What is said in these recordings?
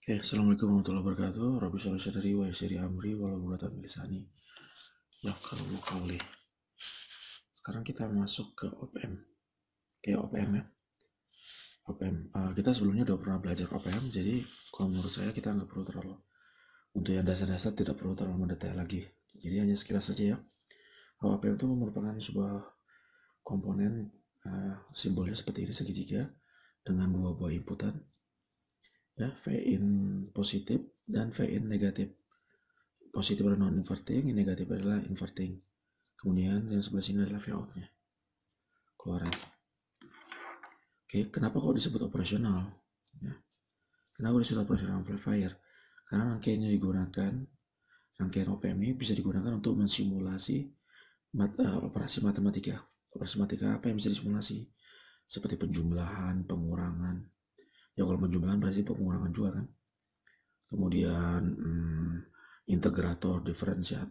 Oke, Assalamualaikum warahmatullahi wabarakatuh. Rabbi sholli sadri wa yassir amri wahlul 'uqdatam min lisani yafqahu qawli. Sekarang kita masuk ke OPM. Oke, OPM ya. OPM. Kita sebelumnya udah pernah belajar OPM, jadi kalau menurut saya kita nggak perlu terlalu untuk yang dasar-dasar tidak perlu terlalu mendetail lagi. Jadi hanya sekilas saja ya. OPM itu merupakan sebuah komponen simbolnya seperti ini segitiga dengan dua buah inputan ya, V in positif dan V in negatif. Positif adalah non-inverting, yang negatif adalah inverting. Kemudian yang sebelah sini adalah V-out-nya, keluaran. Oke, kenapa kok disebut operasional? Ya. Kenapa disebut operasional amplifier? Karena rangkaian yang digunakan, rangkaian OPM ini bisa digunakan untuk mensimulasi operasi matematika. Operasi matematika apa yang bisa disimulasi? Seperti penjumlahan, pengurangan. Ya kalau penjumlahan berarti pengurangan juga kan. Kemudian integrator, diferensial,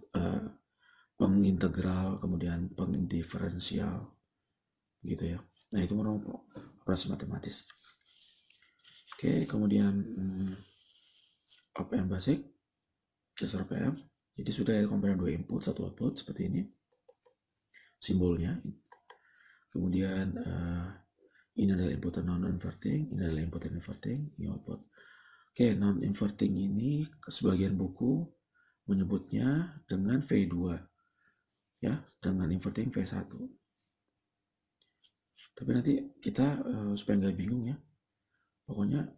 pengintegral, kemudian pendiferensial, gitu ya. Nah itu merupakan operasi matematis. Oke, kemudian OPM basic, dasar OPM. Jadi sudah ada komponen dua input, satu output seperti ini. Simbolnya. Kemudian ini adalah input non-inverting, ini adalah input inverting, ini output. Oke, non-inverting ini sebagian buku menyebutnya dengan V2. Ya, dengan inverting V1. Tapi nanti kita supaya nggak bingung ya, pokoknya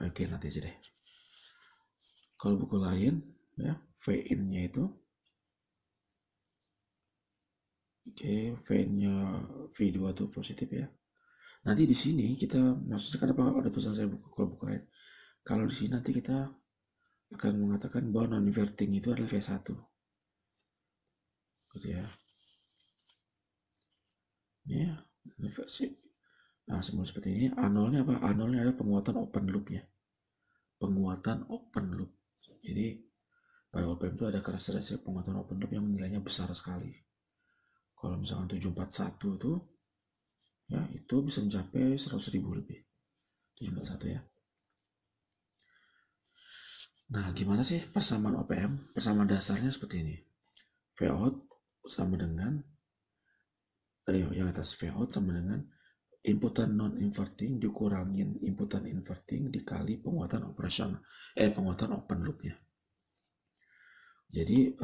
oke nanti aja deh. Kalau buku lain ya, V in-nya itu oke, V-nya V2 itu positif ya. Nanti di sini kita maksudnya kenapa ada tulisan saya buku kalau buku lain. Kalau di sini nanti kita akan mengatakan bahwa non-inverting itu adalah V1. Gitu ya. Ini ya, inversi. Nah, semua seperti ini. A0-nya apa? A0-nya adalah penguatan open loop-nya. Penguatan open loop. Jadi pada OPM itu ada karakteristik penguatan open loop yang nilainya besar sekali. Kalau misalkan 741 itu ya itu bisa mencapai 100.000 lebih. 741 ya. Nah, gimana sih persamaan OPM? Persamaan dasarnya seperti ini. V out sama dengan yang atas V out sama dengan inputan non-inverting dikurangin inputan inverting dikali penguatan operasional penguatan open loop-nya. Jadi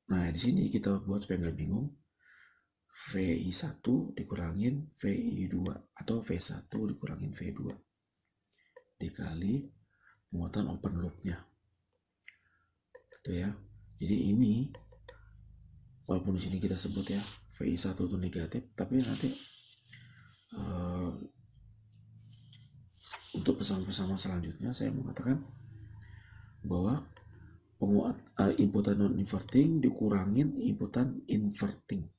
nah di sini kita buat supaya nggak bingung. VI1 dikurangin VI2 atau V1 dikurangin V2 dikali penguatan open loop-nya. Gitu ya. Jadi ini walaupun di sini kita sebut ya VI1 itu negatif, tapi nanti untuk pesan-pesan selanjutnya saya mengatakan bahwa inputan non-inverting dikurangin inputan inverting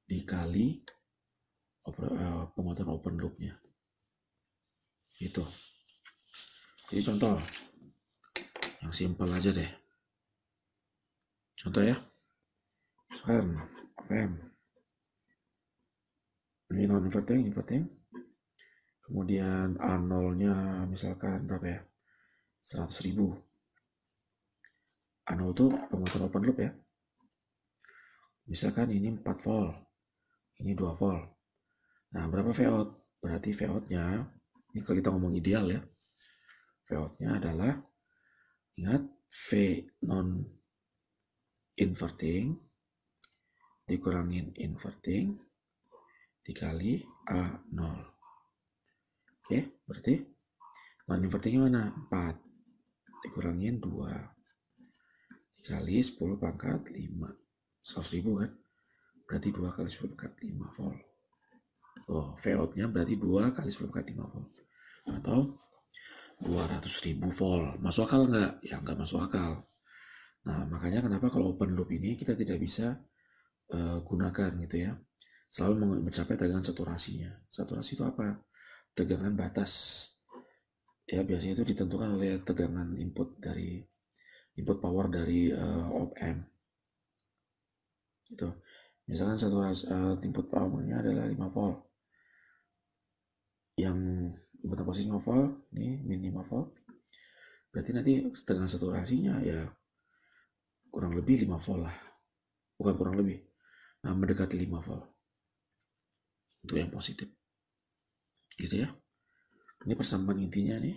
dikali penguatan open loop-nya. Itu. Jadi contoh yang simpel aja deh. Contoh ya. Rem. Ini non-inverting, inverting. Kemudian A0-nya misalkan berapa ya? 100.000. A0 itu penguatan open loop ya. Misalkan ini 4 volt. Ini 2 volt. Nah, berapa V-out? Berarti V-out-nya, ini kalau kita ngomong ideal ya, V-out-nya adalah, ingat, V non-inverting dikurangin inverting dikali A0. Oke, berarti non-invertingnya mana? 4 dikurangin 2 dikali 10 pangkat 5. 100.000 kan? Berarti 2 kali 10 pangkat 5 volt. Oh, V-out-nya berarti 2 kali 10 pangkat 5 volt. Atau 200.000 volt. Masuk akal nggak? Ya nggak masuk akal. Nah, makanya kenapa kalau open loop ini kita tidak bisa gunakan gitu ya. Selalu mencapai tegangan saturasinya. Saturasi itu apa? Tegangan batas. Ya, biasanya itu ditentukan oleh tegangan input power dari op-amp. Gitu. Misalkan saturasi input powernya adalah 5 volt. Yang Inputan posisi 5 volt, ini min 5 volt. Berarti nanti dengan saturasinya ya kurang lebih 5 volt lah. Bukan kurang lebih, mendekati 5 volt. Untuk yang positif. Gitu ya. Ini persamaan intinya nih.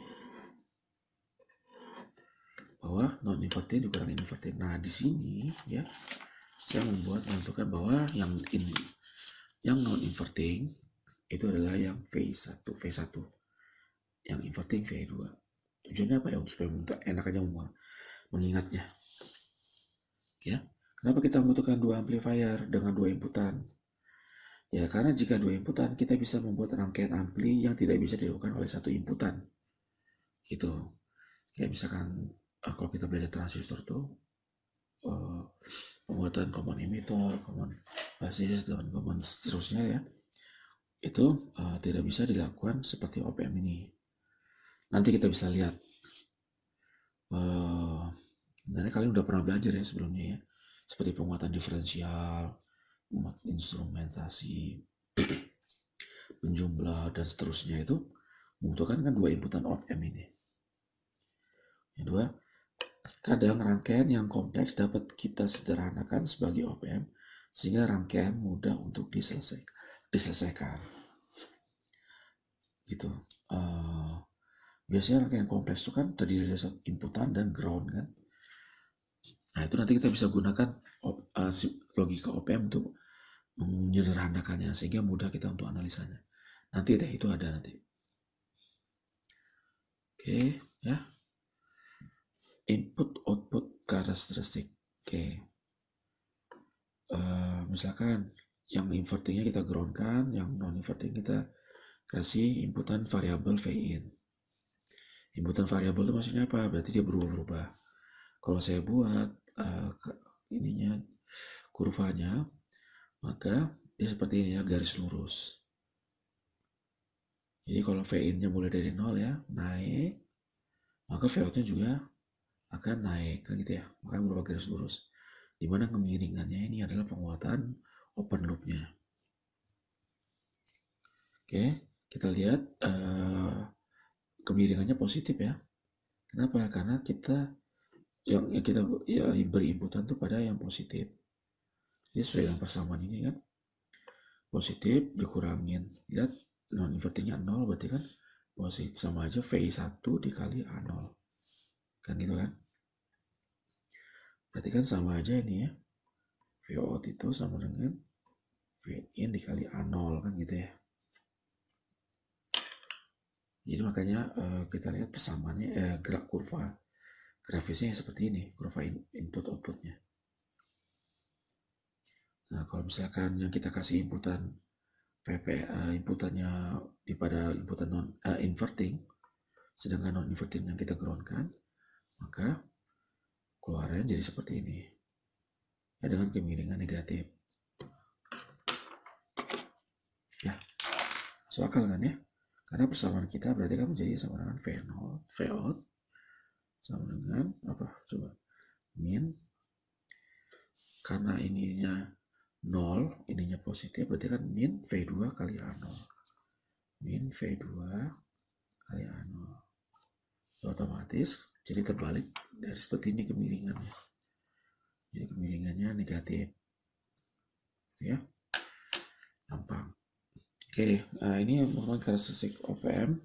Bahwa non-inverting dikurangi inverting. Nah, di sini ya saya menentukan bahwa yang non-inverting itu adalah yang V1. Yang inverting V2. Tujuannya apa ya? Supaya enak aja mengingatnya. Ya. Kenapa kita membutuhkan dua amplifier dengan dua inputan? Ya, karena jika dua inputan, kita bisa membuat rangkaian ampli yang tidak bisa dilakukan oleh satu inputan. Gitu. Kayak misalkan kalau kita belajar transistor tuh, pembuatan common emitter, common basis, dan common seterusnya ya, itu tidak bisa dilakukan seperti op-amp ini. Nanti kita bisa lihat. Sebenarnya kalian udah pernah belajar ya sebelumnya ya, seperti penguatan diferensial, instrumentasi, penjumlah dan seterusnya itu membutuhkan kan dua inputan op-amp ini. Yang kedua, kadang rangkaian yang kompleks dapat kita sederhanakan sebagai op-amp sehingga rangkaian mudah untuk diselesaikan. Gitu. Biasanya rangkaian kompleks itu kan terdiri dari inputan dan ground kan. Nah, itu nanti kita bisa gunakan logika op-amp untuk menyederhanakannya sehingga mudah kita untuk analisanya. Nanti deh itu ada nanti. Oke, ya. Input output karakteristik. Oke. Misalkan yang invertingnya kita groundkan, yang non inverting kita kasih inputan variabel Vin. Inputan variabel itu maksudnya apa? Berarti dia berubah-ubah. Kalau saya buat kurvanya, maka dia seperti ini ya, garis lurus. Jadi kalau Vin-nya mulai dari 0 ya, naik, maka Vout-nya juga akan naik, kan gitu ya. Maka berubah garis lurus. Dimana kemiringannya ini adalah penguatan open loop-nya. Oke, kita lihat kemiringannya positif ya. Kenapa? Karena kita beri inputan itu pada yang positif. Jadi sesuai dengan persamaan ini kan, positif dikurangin. Lihat non invertingnya 0 berarti kan positif, sama aja V1 dikali A0. Kan gitu kan? Berarti kan sama aja ini ya. Vout itu sama dengan Vin dikali A0 kan gitu ya. Jadi makanya kita lihat persamaannya gerak kurva grafisnya seperti ini, kurva input outputnya. Nah, kalau misalkan yang kita kasih inputan inputannya pada inputan non inverting, sedangkan non inverting yang kita groundkan, maka keluarannya jadi seperti ini ya, dengan kemiringan negatif ya. Masuk akal kan ya, karena persamaan kita berarti kan menjadi sama dengan Vout sama dengan apa coba, min, karena ininya 0, ininya positif, berarti kan min V2 kali A0, min V2 kali A0, otomatis jadi terbalik dari seperti ini kemiringannya. Jadi kemiringannya negatif ya, gampang. Oke, nah ini merupakan karakteristik op-amp.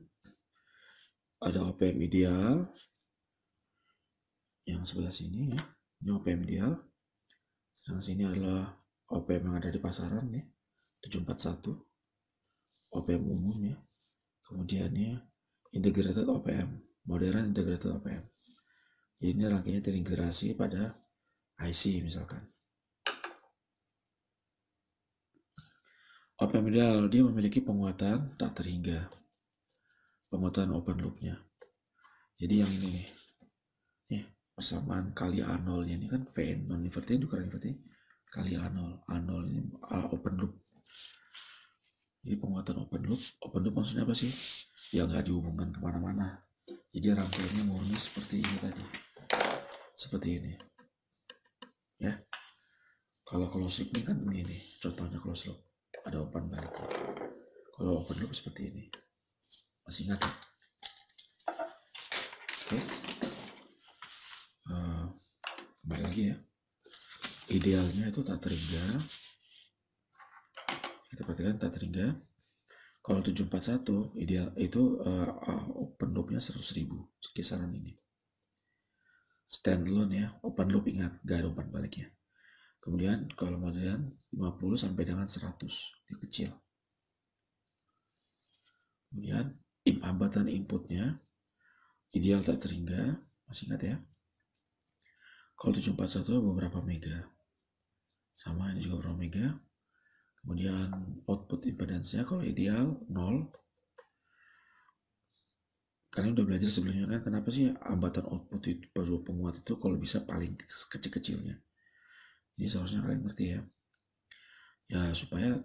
Ada op-amp ideal yang sebelah sini ya, ini op-amp ideal. Yang sini adalah op-amp yang ada di pasaran ya, 741 op-amp umum ya. Kemudiannya integrated op-amp, modern integrated op-amp. Jadi ini rangkaiannya terintegrasi pada IC misalkan. Op-amp ideal dia memiliki penguatan tak terhingga, penguatan open loop-nya. Jadi yang ini nih, persamaan kali A0-nya ini kan Vn non inverting dikurangi inverting kali A0. A0 ini open loop. Jadi penguatan open loop. Open loop maksudnya apa sih? Ya nggak dihubungkan kemana-mana. Jadi rangkaiannya murni seperti ini tadi. Seperti ini. Ya. Kalau closed loop ini kan begini. Contohnya closed loop. Ada open balik. Kalau open loop seperti ini. Masih ingat ya? Oke. Kembali lagi ya. Idealnya itu tak terhingga. Kita perhatikan tak terhingga. Kalau 741 ideal itu open loopnya 100.000 kisaran ini. Standalone ya, open loop ingat, gak ada umpan baliknya. Kemudian kalau modern 50 sampai dengan 100, ini kecil. Kemudian hambatan inputnya ideal tak terhingga, masih ingat ya. Kalau 741 beberapa mega, sama ini juga beberapa mega. Kemudian output impedance-nya kalau ideal 0. Kalian udah belajar sebelumnya kan, kenapa sih hambatan output itu penguat itu kalau bisa paling kecil-kecilnya. Jadi seharusnya kalian ngerti ya. Ya supaya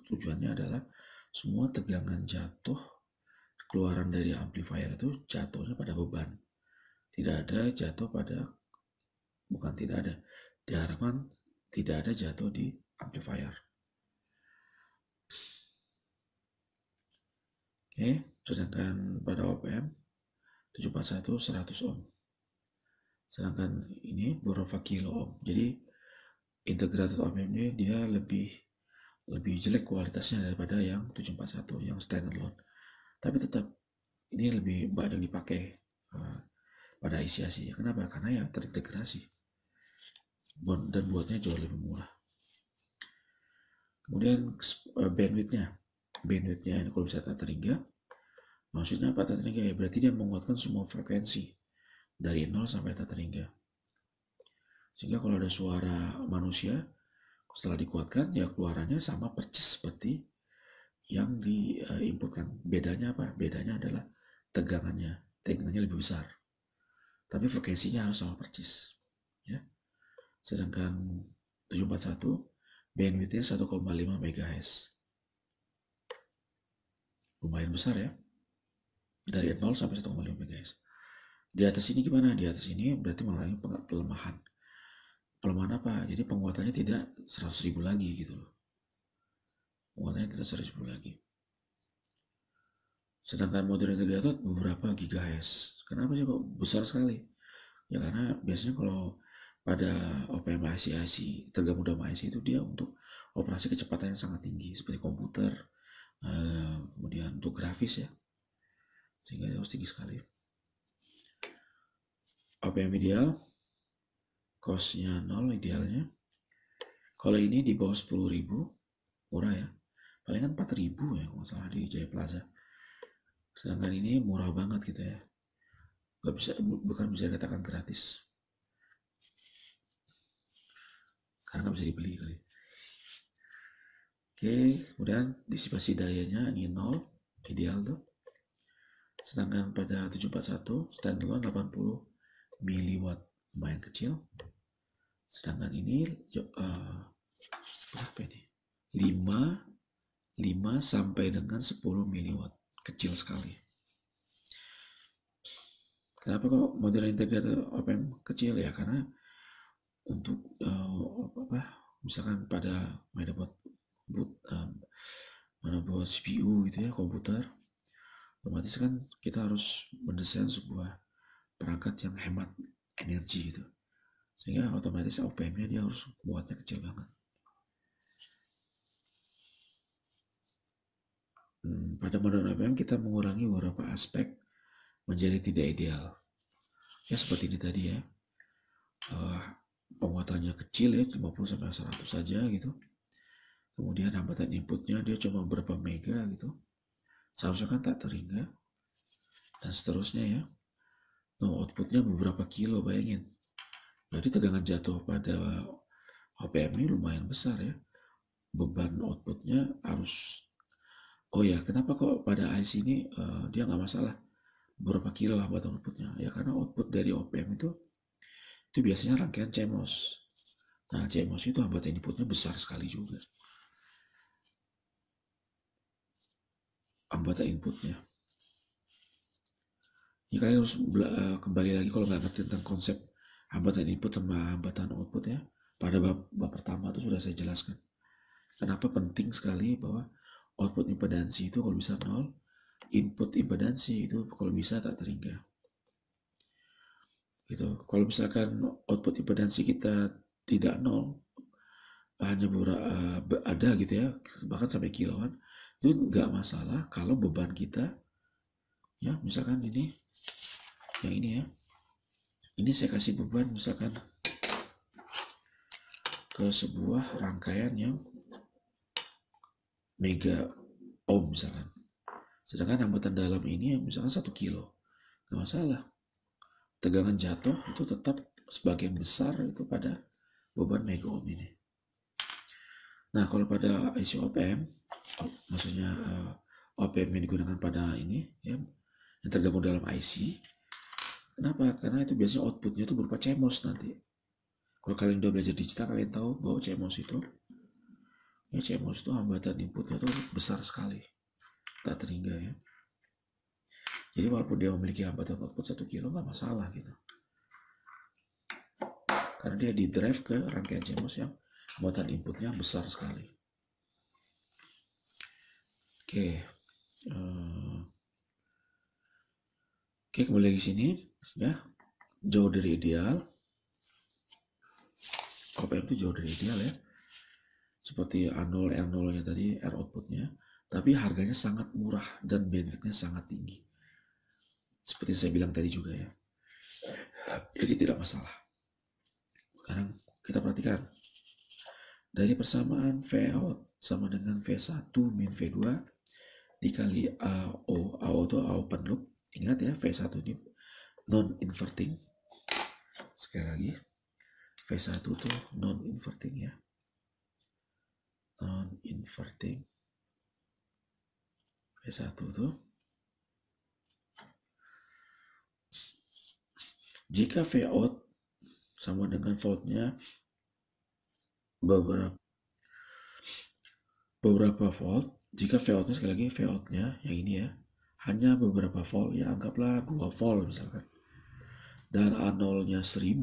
tujuannya adalah semua tegangan jatuh keluaran dari amplifier itu jatuhnya pada beban. Tidak ada jatuh pada, bukan tidak ada, diharapkan tidak ada jatuh di amplifier. Oke, sedangkan pada op-amp 741 100 ohm. Sedangkan ini beberapa kilo ohm. Jadi integrated op-amp ini dia lebih jelek kualitasnya daripada yang 741 yang standalone. Tapi tetap ini lebih banyak dipakai pada IC-IC. Kenapa? Karena ya terintegrasi dan buatnya jauh lebih murah. Kemudian bandwidthnya ini kalau bisa tak terhingga. Maksudnya apa tak terhingga ya? Berarti dia menguatkan semua frekuensi dari 0 sampai tak terhingga. Sehingga kalau ada suara manusia setelah dikuatkan ya keluarannya sama persis seperti yang diinputkan. Bedanya apa? Bedanya adalah tegangannya lebih besar. Tapi frekuensinya harus sama persis. Ya. Sedangkan 741 bandwidthnya 1,5 MHz. Lumayan besar ya. Dari 0 sampai 1,5 MHz. Di atas ini gimana? Di atas ini berarti mengalami pelemahan. Pelemahan apa? Jadi penguatannya tidak 100.000 lagi gitu loh. Penguatannya tidak 100.000 lagi. Sedangkan modern integrated beberapa gigahertz. Kenapa sih kok besar sekali? Ya karena biasanya kalau pada op-amp IC tergabung dalam IC itu dia untuk operasi kecepatan yang sangat tinggi seperti komputer, kemudian untuk grafis ya, sehingga dia harus tinggi sekali. Op-amp ideal cost-nya 0 idealnya. Kalau ini di bawah 10.000 murah ya, palingan 4.000 ya kalau salah di Jaya Plaza. Sedangkan ini murah banget gitu ya, bukan bisa dikatakan gratis karena nggak bisa dibeli kali. Oke, kemudian disipasi dayanya ini 0 ideal tuh. Sedangkan pada 741 standalone 80 miliwatt, lumayan kecil. Sedangkan ini berapa ini? 5 sampai dengan 10 miliwatt, kecil sekali. Kenapa kok model integrated op-amp kecil ya? Karena untuk misalkan pada motherboard CPU gitu ya, komputer, otomatis kan kita harus mendesain sebuah perangkat yang hemat energi gitu, sehingga otomatis op-amp-nya dia harus buatnya kecil banget. Pada model op-amp kita mengurangi beberapa aspek menjadi tidak ideal ya, seperti ini tadi ya, penguatannya kecil ya, 50 sampai 100 saja gitu. Kemudian hambatan inputnya dia cuma berapa mega gitu, seharusnya kan tak terhingga, dan seterusnya ya. Outputnya beberapa kilo, bayangin. Jadi tegangan jatuh pada op-amp ini lumayan besar ya. Beban outputnya harus, oh ya kenapa kok pada IC ini dia nggak masalah berapa kilo hambatan outputnya ya, karena output dari op-amp itu biasanya rangkaian CMOS. Nah CMOS itu hambatan inputnya besar sekali juga, hambatan inputnya. Ini kalian harus kembali lagi kalau nggak ngerti tentang konsep hambatan input sama hambatan output ya. Pada bab pertama itu sudah saya jelaskan kenapa penting sekali bahwa output impedansi itu kalau bisa 0, input impedansi itu kalau bisa tak terhingga. Gitu. Kalau misalkan output impedansi kita tidak 0, hanya beberapa ada gitu ya, bahkan sampai kiloan, itu nggak masalah kalau beban kita, ya misalkan ini, yang ini ya, ini saya kasih beban misalkan ke sebuah rangkaian yang mega ohm misalkan. Sedangkan hambatan dalam ini misalkan 1 kilo, nggak masalah. Tegangan jatuh itu tetap sebagian besar itu pada beban mega ohm ini. Nah, kalau pada IC op-amp, maksudnya op-amp yang digunakan pada ini, ya, yang tergabung dalam IC, kenapa? Karena itu biasanya outputnya itu berupa CMOS nanti. Kalau kalian udah belajar digital, kalian tahu bahwa CMOS itu, ya CMOS itu hambatan inputnya itu besar sekali, tak terhingga ya. Jadi walaupun dia memiliki hambatan output 1 kilo, nggak masalah gitu. Karena dia di drive ke rangkaian CMOS yang hambatan inputnya besar sekali. Oke, kembali lagi sini ya, jauh dari ideal. Op-amp itu jauh dari ideal ya, seperti A0, R0 nya tadi, R outputnya, tapi harganya sangat murah dan bandwidthnya sangat tinggi, seperti saya bilang tadi juga ya. Jadi tidak masalah. Sekarang kita perhatikan dari persamaan Vout sama dengan V1 min V2 dikali AO. AO itu open loop. Ingat ya, V1 ini non-inverting. Sekali lagi, V1 itu non-inverting ya. Non-inverting. V1 itu jika Vout sama dengan voltnya beberapa volt, jika Vout-nya sekali lagi Vout-nya yang ini ya, hanya beberapa volt, ya anggaplah 2 volt misalkan, dan A0-nya 1000,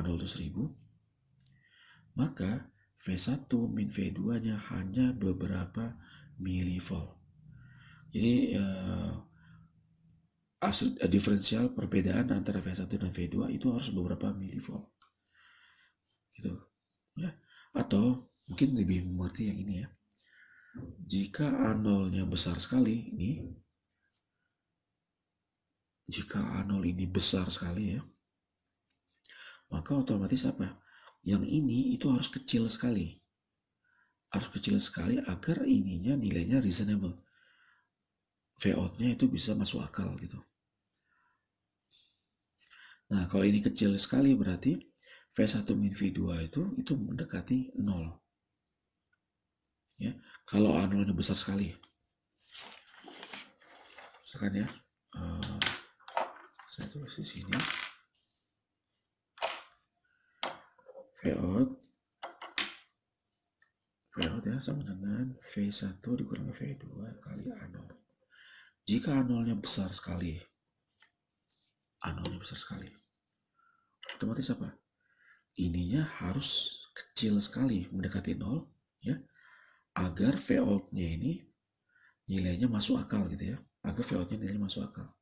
A0 itu 1000, maka V1 min V2-nya hanya beberapa milivolt. Jadi diferensial perbedaan antara V1 dan V2 itu harus beberapa milivolt. Gitu. Ya. Atau mungkin lebih mengerti yang ini ya. Jika A0-nya besar sekali, jika A0 ini besar sekali ya, maka otomatis apa? Yang ini itu harus kecil sekali. Harus kecil sekali agar ininya nilainya reasonable. Vout-nya itu bisa masuk akal gitu. Nah, kalau ini kecil sekali berarti V1 min V2 itu mendekati 0. Ya, kalau A0-nya besar sekali. Misalkan ya, saya tulis di sini. Vout ya sama dengan V1 dikurangi V2 kali A0. Jika A0-nya besar sekali, otomatis apa? Ininya harus kecil sekali, mendekati 0 ya, agar Vout-nya ini nilainya masuk akal gitu ya, agar Vout-nya nilainya masuk akal.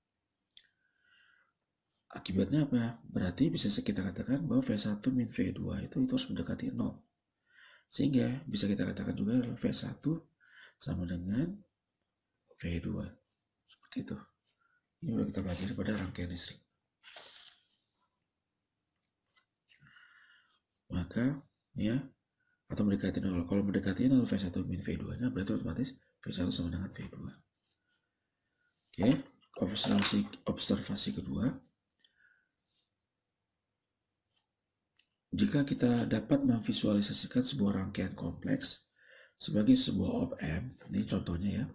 Akibatnya apa? Berarti bisa kita katakan bahwa V1 min V2 itu harus mendekati 0. Sehingga bisa kita katakan juga V1 sama dengan V2. Seperti itu. Ini udah kita pelajari pada rangkaian listrik. Maka ya, atau mendekati 0. Kalau mendekati 0 V1 min V2-nya berarti otomatis V1 sama dengan V2. Oke, observasi kedua. Jika kita dapat memvisualisasikan sebuah rangkaian kompleks sebagai sebuah op-amp, ini contohnya ya,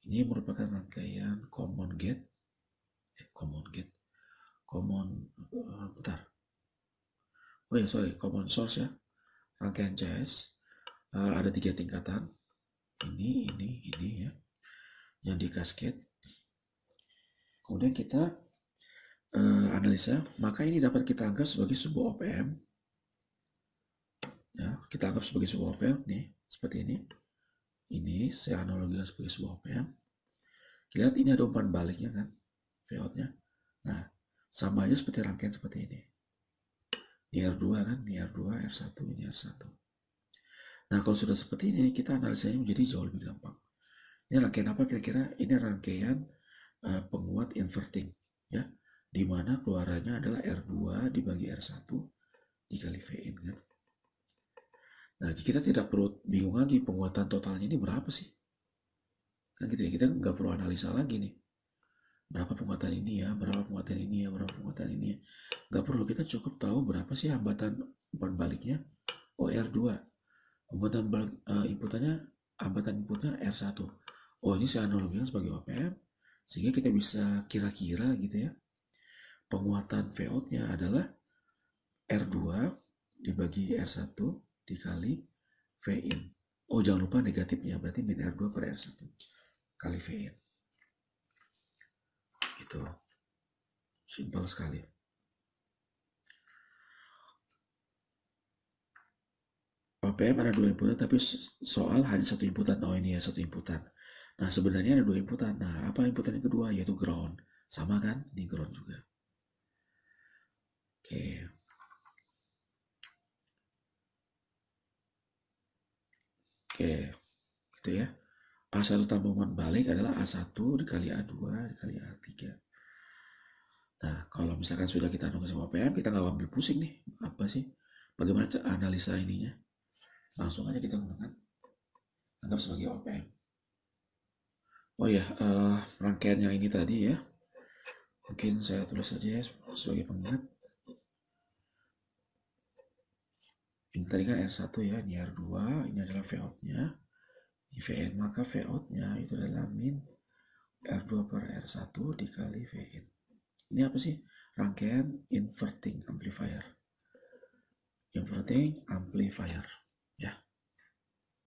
ini merupakan rangkaian common source ya, rangkaian CS, ada 3 tingkatan, ini ya, yang di cascade. Kemudian kita analisa, maka ini dapat kita anggap sebagai sebuah op-amp. Ya, kita anggap sebagai sebuah op-amp nih, seperti ini. ini saya analogikan sebagai sebuah op-amp. Lihat ini ada umpan baliknya kan, V-outnya. Nah, sama aja seperti rangkaian seperti ini. Ini R2 kan, ini R2, R1, ini R1. Nah, kalau sudah seperti ini, kita analisanya menjadi jauh lebih gampang. Ini rangkaian apa kira-kira? Ini rangkaian penguat inverting, ya, di mana keluarannya adalah R2 dibagi R1 dikali Vin kan. Nah, kita tidak perlu bingung lagi penguatan totalnya ini berapa sih? Kan gitu ya, kita nggak perlu analisa lagi nih. Berapa penguatan ini ya, berapa penguatan ini ya, berapa penguatan ini ya. Nggak perlu, kita cukup tahu berapa sih hambatan umpan baliknya. Oh, R2. Hambatan hambatan inputnya R1. Oh, ini saya analogikan sebagai op-amp, sehingga kita bisa kira-kira gitu ya. Penguatan V-out-nya adalah R2 dibagi R1 dikali V-in. Oh, jangan lupa negatifnya, berarti min R2 per R1 kali V-in. Gitu. Simpel sekali. OPM ada 2 inputan, tapi soal hanya 1 inputan. Oh, ini ya 1 inputan. Nah, sebenarnya ada 2 inputan. Nah, apa inputan yang kedua? Yaitu ground. Sama kan? Ini ground juga. Oke. Oke. Gitu ya. A1 tambah umpan balik adalah A1 dikali A2 dikali A3. Nah, kalau misalkan sudah kita analisis OPM, kita nggak ambil pusing nih. Apa sih? Bagaimana analisa ininya? Langsung aja kita gunakan. Anggap sebagai OPM. Oh ya, rangkaian yang ini tadi ya. Mungkin saya tulis saja ya sebagai pengingat. Ini tadi kan R1 ya, ini R2, ini adalah V-out-nya. Ini Vn, maka V-out-nya itu adalah min R2 per R1 dikali Vn. Ini apa sih? Rangkaian inverting amplifier. Inverting amplifier. Ya.